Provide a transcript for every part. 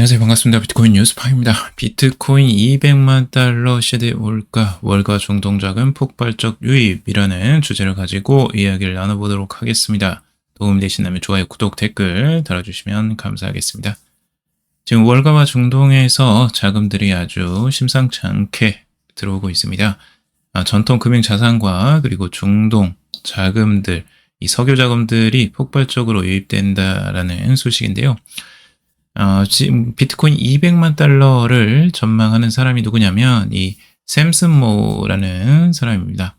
안녕하세요. 반갑습니다. 비트코인 뉴스파입니다. 비트코인 200만 달러 시대 올가, 월가 중동자금 폭발적 유입이라는 주제를 가지고 이야기를 나눠보도록 하겠습니다. 도움이 되신다면 좋아요, 구독, 댓글 달아주시면 감사하겠습니다. 지금 월가와 중동에서 자금들이 아주 심상치 않게 들어오고 있습니다. 전통 금융 자산과 그리고 중동 자금들, 이 석유 자금들이 폭발적으로 유입된다라는 소식인데요. 지금 비트코인 200만 달러를 전망하는 사람이 누구냐면 이 샘슨 모라는 사람입니다.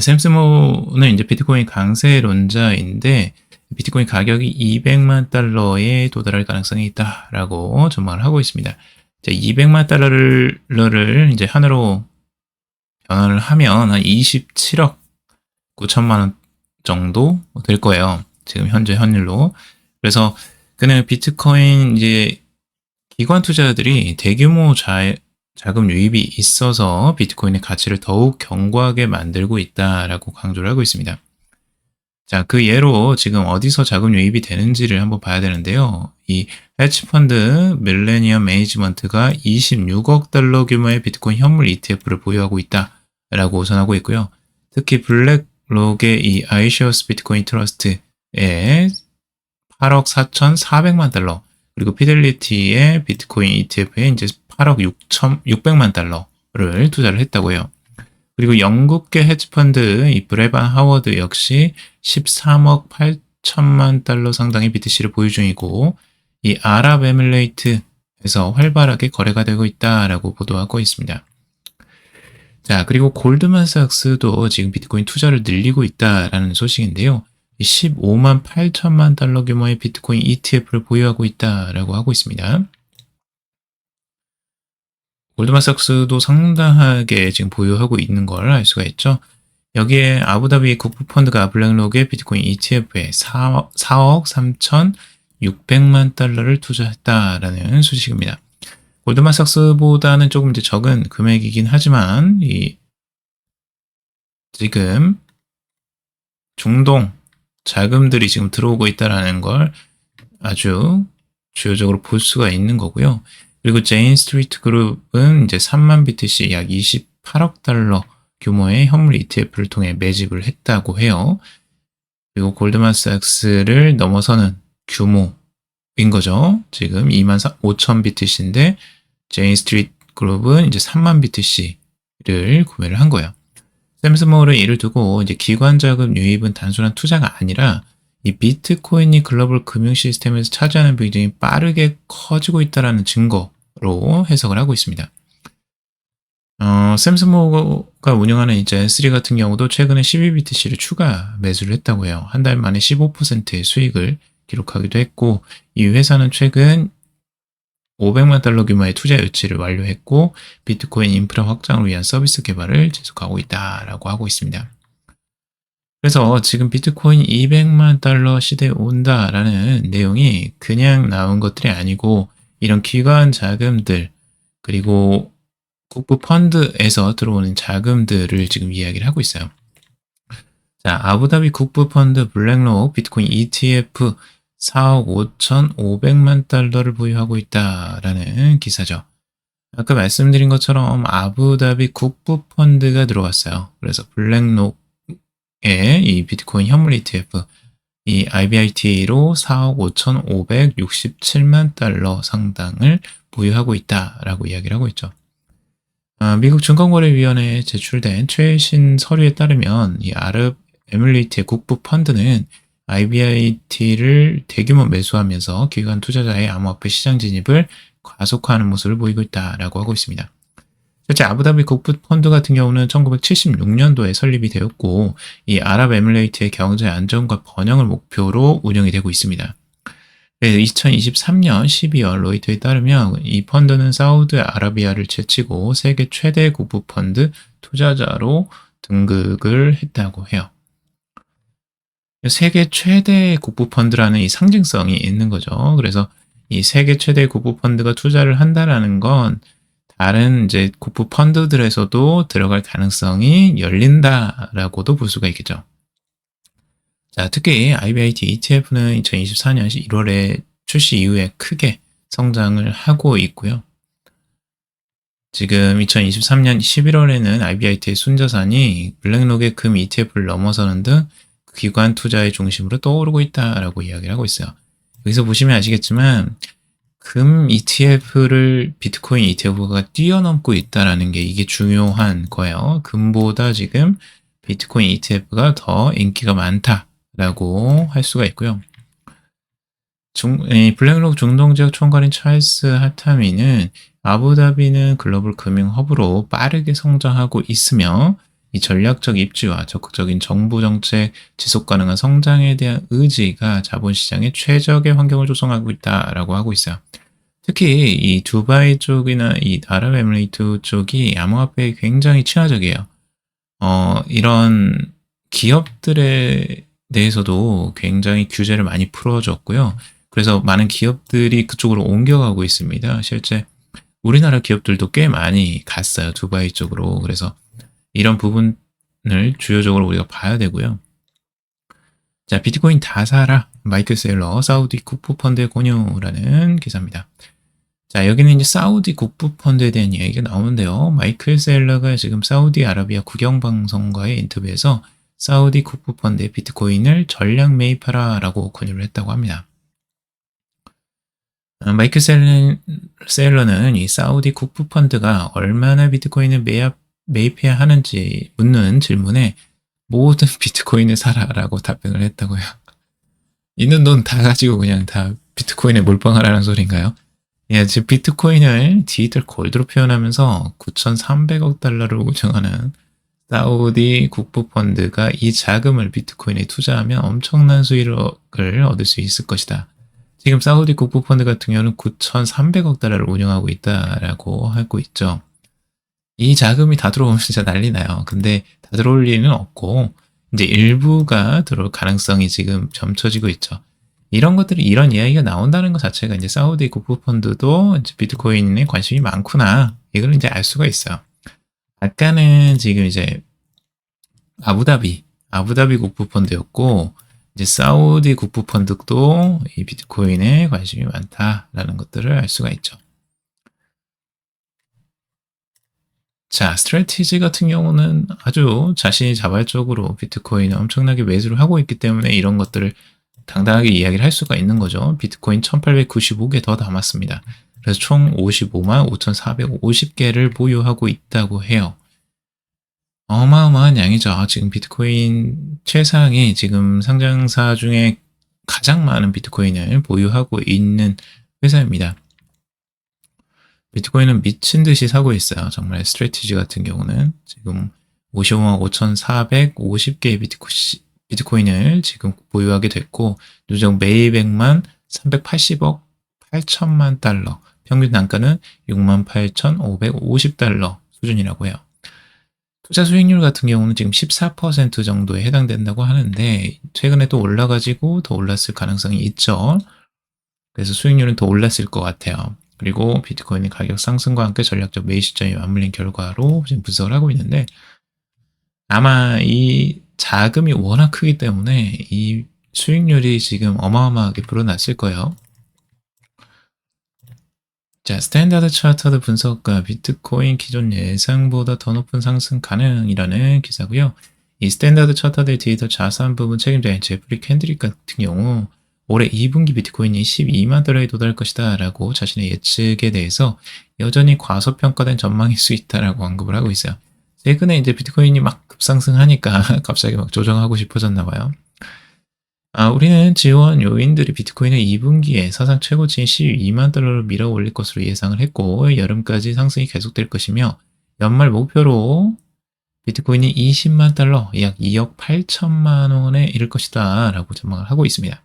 샘슨 모는 이제 비트코인 강세론자인데 비트코인 가격이 200만 달러에 도달할 가능성이 있다라고 전망을 하고 있습니다. 200만 달러를 이제 한화로 변환을 하면 한 27억 9천만 원 정도 될 거예요. 지금 현재 환율로. 그래서 그는 비트코인 이제 기관 투자자들이 대규모 자금 유입이 있어서 비트코인의 가치를 더욱 견고하게 만들고 있다라고 강조를 하고 있습니다. 자, 그 예로 지금 어디서 자금 유입이 되는지를 한번 봐야 되는데요. 이 헤지펀드 밀레니엄 매니지먼트가 26억 달러 규모의 비트코인 현물 ETF를 보유하고 있다라고 전하고 있고요. 특히 블랙록의 이 아이시어스 비트코인 트러스트에 8억 4,400만 달러, 그리고 피델리티의 비트코인 ETF에 이제 8억 600만 달러를 투자를 했다고요. 그리고 영국계 헤지펀드 이 브레반 하워드 역시 13억 8천만 달러 상당의 BTC를 보유 중이고, 이 아랍에미레이트에서 활발하게 거래가 되고 있다라고 보도하고 있습니다. 자, 그리고 골드만삭스도 지금 비트코인 투자를 늘리고 있다라는 소식인데요. 15만 8천만 달러 규모의 비트코인 ETF를 보유하고 있다라고 하고 있습니다. 골드만삭스도 상당하게 지금 보유하고 있는 걸 알 수가 있죠. 여기에 아부다비 국부펀드가 블랙록의 비트코인 ETF에 4억 3,600만 달러를 투자했다라는 소식입니다. 골드만삭스보다는 조금 이제 적은 금액이긴 하지만 지금 중동 자금들이 지금 들어오고 있다는 걸 아주 주요적으로 볼 수가 있는 거고요. 그리고 제인 스트리트 그룹은 이제 3만 BTC 약 28억 달러 규모의 현물 ETF를 통해 매집을 했다고 해요. 그리고 골드만삭스를 넘어서는 규모인 거죠. 지금 2만 5천 BTC인데 제인 스트리트 그룹은 이제 3만 BTC를 구매를 한 거예요. 샘슨모어를 예를 두고 이제 기관 자금 유입은 단순한 투자가 아니라 이 비트코인이 글로벌 금융 시스템에서 차지하는 비중이 빠르게 커지고 있다는 증거로 해석을 하고 있습니다. 샘슨모어가 운영하는 이제 S3 같은 경우도 최근에 12BTC를 추가 매수를 했다고 해요. 한 달 만에 15%의 수익을 기록하기도 했고, 이 회사는 최근 500만 달러 규모의 투자 유치를 완료했고 비트코인 인프라 확장을 위한 서비스 개발을 지속하고 있다라고 하고 있습니다. 그래서 지금 비트코인 200만 달러 시대에 온다라는 내용이 그냥 나온 것들이 아니고 이런 기관 자금들 그리고 국부 펀드에서 들어오는 자금들을 지금 이야기를 하고 있어요. 자, 아부다비 국부 펀드 블랙록 비트코인 ETF 4억 5,500만 달러를 보유하고 있다라는 기사죠. 아까 말씀드린 것처럼 아부다비 국부펀드가 들어왔어요. 그래서 블랙록의 이 비트코인 현물 ETF, 이 IBIT로 4억 5,567만 달러 상당을 보유하고 있다라고 이야기를 하고 있죠. 미국 증권거래위원회에 제출된 최신 서류에 따르면 이 아랍에미리트의 국부펀드는 IBIT를 대규모 매수하면서 기관 투자자의 암호화폐 시장 진입을 가속화하는 모습을 보이고 있다라고 하고 있습니다. 실제 아부다비 국부펀드 같은 경우는 1976년도에 설립이 되었고 이 아랍에미레이트의 경제 안정과 번영을 목표로 운영이 되고 있습니다. 2023년 12월 로이터에 따르면 이 펀드는 사우디아라비아를 제치고 세계 최대 국부펀드 투자자로 등극을 했다고 해요. 세계 최대 국부펀드라는 이 상징성이 있는 거죠. 그래서 이 세계 최대 국부펀드가 투자를 한다라는 건 다른 이제 국부펀드들에서도 들어갈 가능성이 열린다라고도 볼 수가 있겠죠. 자, 특히 IBIT ETF는 2024년 1월에 출시 이후에 크게 성장을 하고 있고요. 지금 2023년 11월에는 IBIT의 순자산이 블랙록의 금 ETF를 넘어서는 등 기관 투자의 중심으로 떠오르고 있다라고 이야기를 하고 있어요. 여기서 보시면 아시겠지만 금 ETF를 비트코인 ETF가 뛰어넘고 있다라는 게 이게 중요한 거예요. 금보다 지금 비트코인 ETF가 더 인기가 많다라고 할 수가 있고요. 블랙록 중동지역 총괄인 찰스 하타미는 아부다비는 글로벌 금융 허브로 빠르게 성장하고 있으며 이 전략적 입지와 적극적인 정부 정책, 지속 가능한 성장에 대한 의지가 자본시장에 최적의 환경을 조성하고 있다라고 하고 있어요. 특히 이 두바이 쪽이나 이 아랍에미리트 쪽이 암호화폐에 굉장히 친화적이에요. 이런 기업들에 대해서도 굉장히 규제를 많이 풀어줬고요. 그래서 많은 기업들이 그쪽으로 옮겨가고 있습니다. 실제 우리나라 기업들도 꽤 많이 갔어요. 두바이 쪽으로. 그래서 이런 부분을 주요적으로 우리가 봐야 되고요. 자, 비트코인 다 사라. 마이클 세일러 사우디 국부펀드의 권유라는 기사입니다. 자, 여기는 이제 사우디 국부펀드에 대한 이야기가 나오는데요. 마이클 세일러가 지금 사우디아라비아 국영방송과의 인터뷰에서 사우디 국부펀드의 비트코인을 전량 매입하라 라고 권유를 했다고 합니다. 마이클 세일러는 이 사우디 국부펀드가 얼마나 비트코인을 매입해야 하는지 묻는 질문에 모든 비트코인을 사라라고 답변을 했다고요. 있는 돈 다 가지고 그냥 다 비트코인에 몰빵하라는 소리인가요? 예, 즉 비트코인을 디지털 골드로 표현하면서 9,300억 달러를 운영하는 사우디 국부펀드가 이 자금을 비트코인에 투자하면 엄청난 수익을 얻을 수 있을 것이다. 지금 사우디 국부펀드 같은 경우는 9,300억 달러를 운영하고 있다라고 하고 있죠. 이 자금이 다 들어오면 진짜 난리 나요. 근데 다 들어올 리는 없고 이제 일부가 들어올 가능성이 지금 점쳐지고 있죠. 이런 이야기가 나온다는 것 자체가 이제 사우디 국부펀드도 이제 비트코인에 관심이 많구나. 이걸 이제 알 수가 있어요. 아까는 지금 이제 아부다비 국부펀드였고, 이제 사우디 국부펀드도 이 비트코인에 관심이 많다라는 것들을 알 수가 있죠. 자, 스트래티지 같은 경우는 아주 자신이 자발적으로 비트코인을 엄청나게 매수를 하고 있기 때문에 이런 것들을 당당하게 이야기를 할 수가 있는 거죠. 비트코인 1895개 더 남았습니다. 그래서 총 55만 5,450개를 보유하고 있다고 해요. 어마어마한 양이죠. 지금 비트코인 최상위 지금 상장사 중에 가장 많은 비트코인을 보유하고 있는 회사입니다. 비트코인은 미친 듯이 사고 있어요. 정말 스트래티지 같은 경우는 지금 55만 5,450개의 비트코인을 지금 보유하게 됐고, 누적 매입액만 380억 8천만 달러, 평균 단가는 68,550달러 수준이라고 해요. 투자 수익률 같은 경우는 지금 14% 정도에 해당된다고 하는데 최근에 또 올라가지고 더 올랐을 가능성이 있죠. 그래서 수익률은 더 올랐을 것 같아요. 그리고 비트코인의 가격 상승과 함께 전략적 매입 시점이 맞물린 결과로 지금 분석을 하고 있는데, 아마 이 자금이 워낙 크기 때문에 이 수익률이 지금 어마어마하게 불어났을 거예요. 자, 스탠다드 차트드 분석가 비트코인 기존 예상보다 더 높은 상승 가능이라는 기사고요. 이 스탠다드 차트드의 디지털 자산 부분 책임자인 제프리 캔드릭 같은 경우 올해 2분기 비트코인이 12만 달러에 도달할 것이다 라고 자신의 예측에 대해서 여전히 과소평가된 전망일 수 있다라고 언급을 하고 있어요. 최근에 이제 비트코인이 막 급상승하니까 갑자기 막 조정하고 싶어졌나 봐요. 우리는 지원 요인들이 비트코인을 2분기에 사상 최고치인 12만 달러로 밀어 올릴 것으로 예상을 했고, 여름까지 상승이 계속될 것이며, 연말 목표로 비트코인이 20만 달러, 약 2억 8천만 원에 이를 것이다 라고 전망을 하고 있습니다.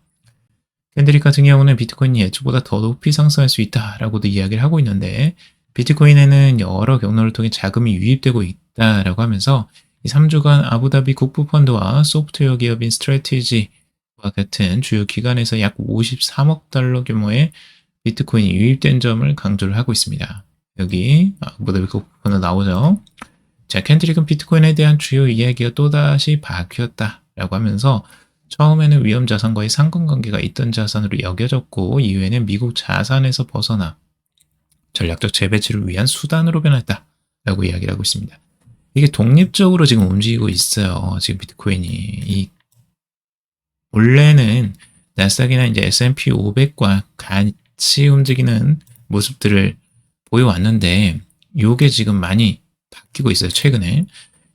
캔드릭 같은 경우는 비트코인이 예측보다 더 높이 상승할 수 있다라고도 이야기를 하고 있는데, 비트코인에는 여러 경로를 통해 자금이 유입되고 있다라고 하면서 이 3주간 아부다비 국부펀드와 소프트웨어 기업인 스트래티지와 같은 주요 기관에서 약 53억 달러 규모의 비트코인이 유입된 점을 강조를 하고 있습니다. 여기 아부다비 국부펀드 나오죠. 자, 캔드릭은 비트코인에 대한 주요 이야기가 또다시 바뀌었다라고 하면서 처음에는 위험 자산과의 상관관계가 있던 자산으로 여겨졌고 이후에는 미국 자산에서 벗어나 전략적 재배치를 위한 수단으로 변했다라고 이야기를 하고 있습니다. 이게 독립적으로 지금 움직이고 있어요. 지금 비트코인이. 원래는 나스닥이나 이제 S&P 500과 같이 움직이는 모습들을 보여왔는데 요게 지금 많이 바뀌고 있어요. 최근에.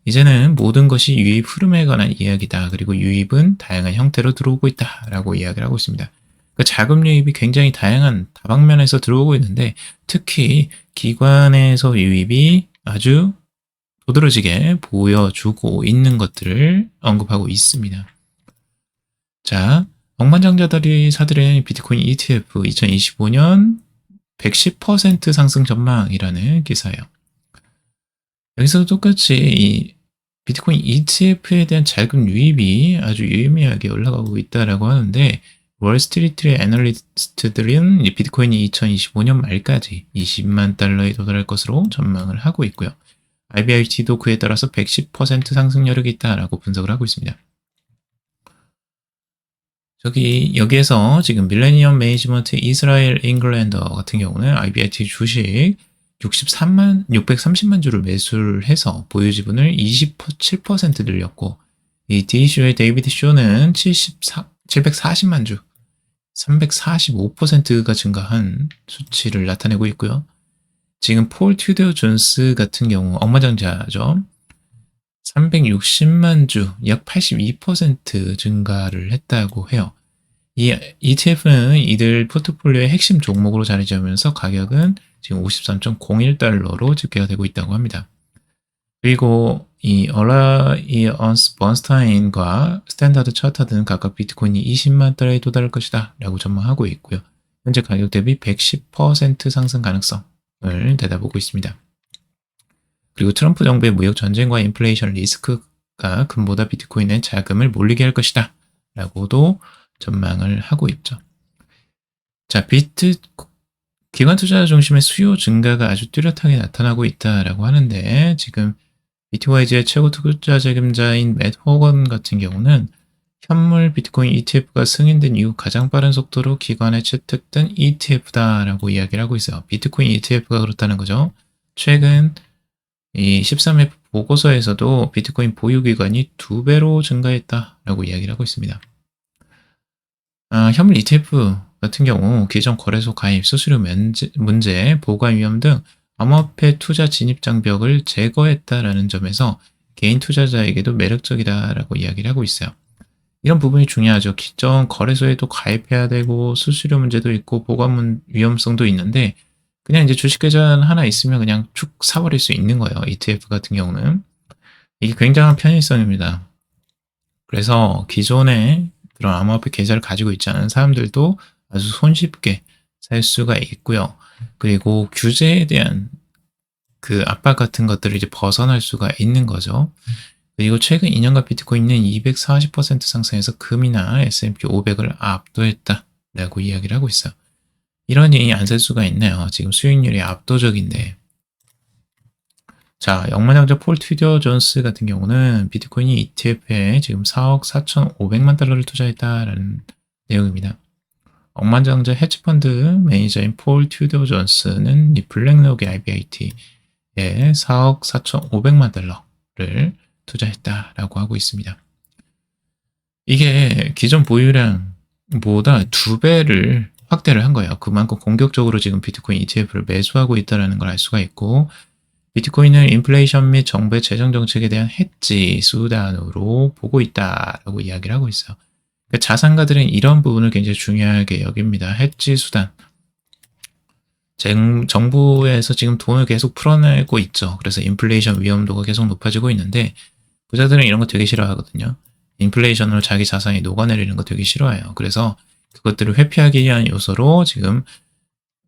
이제는 모든 것이 유입 흐름에 관한 이야기다. 그리고 유입은 다양한 형태로 들어오고 있다라고 이야기를 하고 있습니다. 그러니까 자금 유입이 굉장히 다양한 다방면에서 들어오고 있는데 특히 기관에서 유입이 아주 도드라지게 보여주고 있는 것들을 언급하고 있습니다. 자, 억만장자들이 사들인 비트코인 ETF 2025년 110% 상승 전망이라는 기사예요. 여기서도 똑같이 이 비트코인 ETF에 대한 자금 유입이 아주 유의미하게 올라가고 있다라고 하는데 월스트리트의 애널리스트들은 비트코인이 2025년 말까지 20만 달러에 도달할 것으로 전망을 하고 있고요. IBRT도 그에 따라서 110% 상승 여력이 있다라고 분석을 하고 있습니다. 여기에서 지금 밀레니엄 매니지먼트 이스라엘 잉글랜더 같은 경우는 IBRT 주식 630만 주를 매수를 해서 보유 지분을 27% 늘렸고 이 D쇼의 데이비드 쇼는 740만 주 345%가 증가한 수치를 나타내고 있고요. 지금 폴 튜더 존스 같은 경우 억만장자죠. 360만 주, 약 82% 증가를 했다고 해요. 이 ETF는 이들 포트폴리오의 핵심 종목으로 자리 잡으면서 가격은 지금 53.01달러로 집계가 되고 있다고 합니다. 그리고 이 얼라이언스 번스타인과 스탠다드 차터드는 각각 비트코인이 20만 달러에 도달할 것이다 라고 전망하고 있고요. 현재 가격 대비 110% 상승 가능성을 내다보고 있습니다. 그리고 트럼프 정부의 무역 전쟁과 인플레이션 리스크가 금보다 비트코인에 자금을 몰리게 할 것이다 라고도 전망을 하고 있죠. 자, 기관 투자 중심의 수요 증가가 아주 뚜렷하게 나타나고 있다라고 하는데 지금 BTYG의 최고 투자 책임자인 맷 호건 같은 경우는 현물 비트코인 ETF가 승인된 이후 가장 빠른 속도로 기관에 채택된 ETF다라고 이야기를 하고 있어요. 비트코인 ETF가 그렇다는 거죠. 최근 이 13회 보고서에서도 비트코인 보유 기간이 2배로 증가했다라고 이야기를 하고 있습니다. 현물 ETF 같은 경우 기존 거래소 가입, 수수료 문제, 보관 위험 등 암호화폐 투자 진입 장벽을 제거했다라는 점에서 개인 투자자에게도 매력적이다라고 이야기를 하고 있어요. 이런 부분이 중요하죠. 기존 거래소에도 가입해야 되고 수수료 문제도 있고 보관 위험성도 있는데 그냥 이제 주식 계좌 하나 있으면 그냥 쭉 사버릴 수 있는 거예요. ETF 같은 경우는. 이게 굉장한 편의성입니다. 그래서 기존에 그런 암호화폐 계좌를 가지고 있지 않은 사람들도 아주 손쉽게 살 수가 있고요. 그리고 규제에 대한 그 압박 같은 것들을 이제 벗어날 수가 있는 거죠. 그리고 최근 2년간 비트코인은 240% 상승해서 금이나 S&P 500을 압도했다라고 이야기를 하고 있어요. 이러니 안 살 수가 있네요. 지금 수익률이 압도적인데. 자, 억만장자 폴 튜더 존스 같은 경우는 비트코인이 ETF에 지금 4억 4,500만 달러를 투자했다라는 내용입니다. 억만장자 헤지펀드 매니저인 폴 튜더 존스는 이 블랙록의 IBIT에 4억 4,500만 달러를 투자했다라고 하고 있습니다. 이게 기존 보유량보다 2배를 확대를 한 거예요. 그만큼 공격적으로 지금 비트코인 ETF를 매수하고 있다는 걸 알 수가 있고 비트코인을 인플레이션 및 정부의 재정 정책에 대한 해지 수단으로 보고 있다라고 이야기를 하고 있어요. 그러니까 자산가들은 이런 부분을 굉장히 중요하게 여깁니다. 해지 수단. 정부에서 지금 돈을 계속 풀어내고 있죠. 그래서 인플레이션 위험도가 계속 높아지고 있는데 부자들은 이런 거 되게 싫어하거든요. 인플레이션으로 자기 자산이 녹아내리는 거 되게 싫어해요. 그래서 그것들을 회피하기 위한 요소로 지금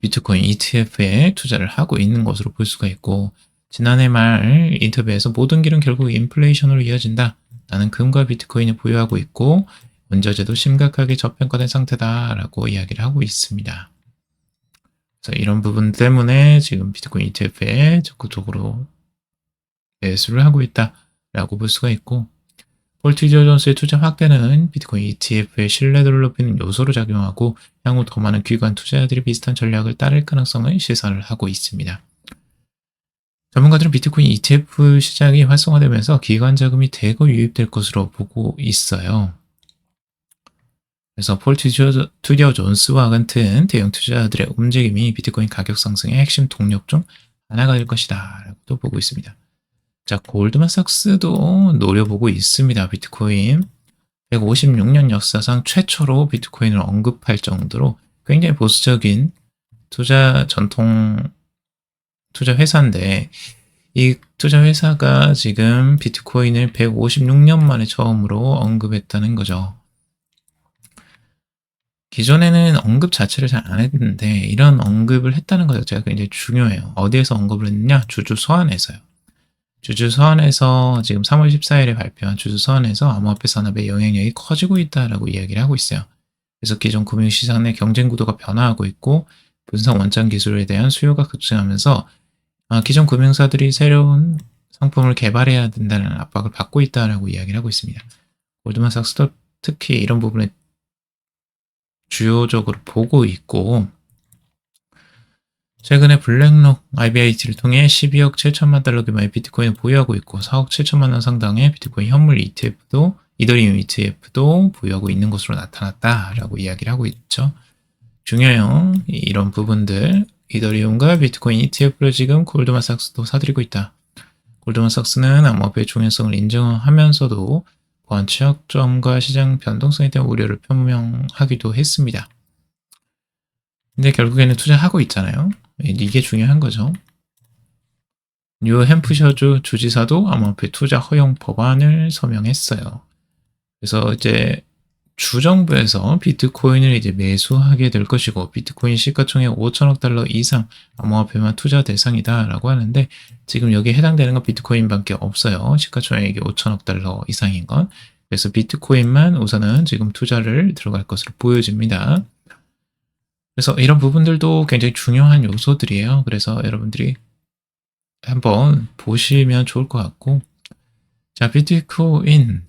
비트코인 ETF에 투자를 하고 있는 것으로 볼 수가 있고 지난해 말 인터뷰에서 모든 길은 결국 인플레이션으로 이어진다. 나는 금과 비트코인을 보유하고 있고 원자재도 심각하게 저평가된 상태다라고 이야기를 하고 있습니다. 그래서 이런 부분 때문에 지금 비트코인 ETF에 적극적으로 매수를 하고 있다라고 볼 수가 있고 폴 트리저 존스의 투자 확대는 비트코인 ETF의 신뢰도를 높이는 요소로 작용하고 향후 더 많은 기관 투자자들이 비슷한 전략을 따를 가능성을 시사를 하고 있습니다. 전문가들은 비트코인 ETF 시장이 활성화되면서 기관 자금이 대거 유입될 것으로 보고 있어요. 그래서 폴 트리저 존스와 같은 대형 투자자들의 움직임이 비트코인 가격 상승의 핵심 동력 중 하나가 될 것이다 라고도 보고 있습니다. 자, 골드만삭스도 노려보고 있습니다. 비트코인 156년 역사상 최초로 비트코인을 언급할 정도로 굉장히 보수적인 전통 투자 회사인데, 이 투자 회사가 지금 비트코인을 156년 만에 처음으로 언급했다는 거죠. 기존에는 언급 자체를 잘 안 했는데 이런 언급을 했다는 것 자체가 굉장히 중요해요. 어디에서 언급을 했느냐? 주주서한에서요. 주주서한에서 지금 3월 14일에 발표한 주주서한에서 암호화폐 산업의 영향력이 커지고 있다라고 이야기를 하고 있어요. 그래서 기존 금융시장 내 경쟁 구도가 변화하고 있고 분산 원장 기술에 대한 수요가 급증하면서 기존 금융사들이 새로운 상품을 개발해야 된다는 압박을 받고 있다라고 이야기를 하고 있습니다. 골드만삭스도 특히 이런 부분에 주요적으로 보고 있고, 최근에 블랙록 IBIT를 통해 12억 7천만 달러 규모의 비트코인을 보유하고 있고 4억 7천만 원 상당의 비트코인 현물 이더리움 ETF도 보유하고 있는 것으로 나타났다라고 이야기를 하고 있죠. 중요해요. 이런 부분들, 이더리움과 비트코인 ETF를 지금 골드만삭스도 사들이고 있다. 골드만삭스는 암호화폐의 중요성을 인정하면서도 보안 취약점과 시장 변동성에 대한 우려를 표명하기도 했습니다. 근데 결국에는 투자하고 있잖아요. 이게 중요한 거죠. 뉴햄프셔주 주지사도 암호화폐 투자 허용 법안을 서명했어요. 그래서 이제 주정부에서 비트코인을 이제 매수하게 될 것이고, 비트코인 시가총액 5천억 달러 이상 암호화폐만 투자 대상이다라고 하는데, 지금 여기에 해당되는 건 비트코인밖에 없어요. 시가총액이 5천억 달러 이상인 건. 그래서 비트코인만 우선은 지금 투자를 들어갈 것으로 보여집니다. 그래서 이런 부분들도 굉장히 중요한 요소들이에요. 그래서 여러분들이 한번 보시면 좋을 것 같고, 자, 비트코인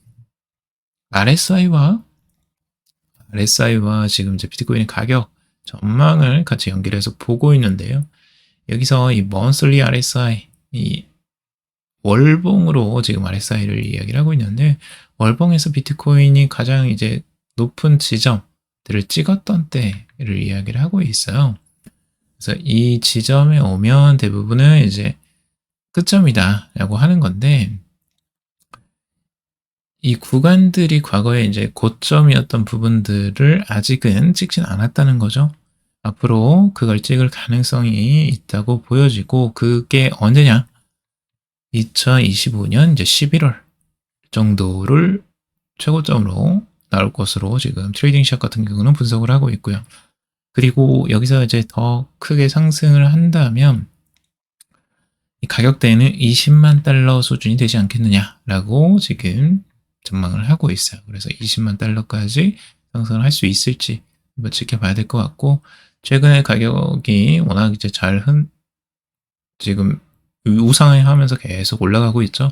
RSI와 지금 이제 비트코인의 가격 전망을 같이 연결해서 보고 있는데요. 여기서 이 monthly RSI, 이 월봉으로 지금 RSI를 이야기를 하고 있는데, 월봉에서 비트코인이 가장 이제 높은 지점들을 찍었던 때를 이야기를 하고 있어요. 그래서 이 지점에 오면 대부분은 이제 끝점이다라고 하는 건데, 이 구간들이 과거에 이제 고점이었던 부분들을 아직은 찍진 않았다는 거죠. 앞으로 그걸 찍을 가능성이 있다고 보여지고, 그게 언제냐? 2025년 이제 11월 정도를 최고점으로 나올 것으로 지금 트레이딩 시작 같은 경우는 분석을 하고 있고요. 그리고 여기서 이제 더 크게 상승을 한다면 이 가격대는 20만 달러 수준이 되지 않겠느냐라고 지금 전망을 하고 있어요. 그래서 20만 달러까지 상승을 할 수 있을지 한번 지켜봐야 될 것 같고, 최근에 가격이 워낙 이제 지금 우상향하면서 계속 올라가고 있죠.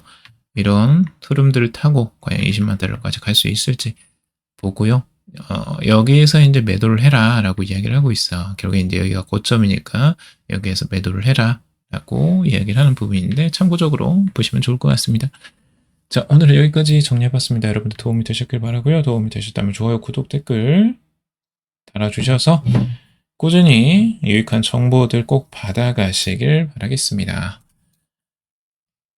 이런 흐름들을 타고 과연 20만 달러까지 갈 수 있을지 보고요. 여기에서 이제 매도를 해라 라고 이야기를 하고 있어. 결국에 이제 여기가 고점이니까 여기에서 매도를 해라 라고 이야기를 하는 부분인데, 참고적으로 보시면 좋을 것 같습니다. 자, 오늘은 여기까지 정리해봤습니다. 여러분들 도움이 되셨길 바라고요. 도움이 되셨다면 좋아요, 구독, 댓글 달아주셔서 꾸준히 유익한 정보들 꼭 받아가시길 바라겠습니다.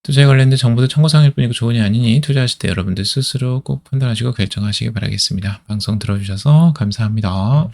투자에 관련된 정보도 참고사항일 뿐이고 좋으니 아니니 투자하실 때 여러분들 스스로 꼭 판단하시고 결정하시기 바라겠습니다. 방송 들어주셔서 감사합니다.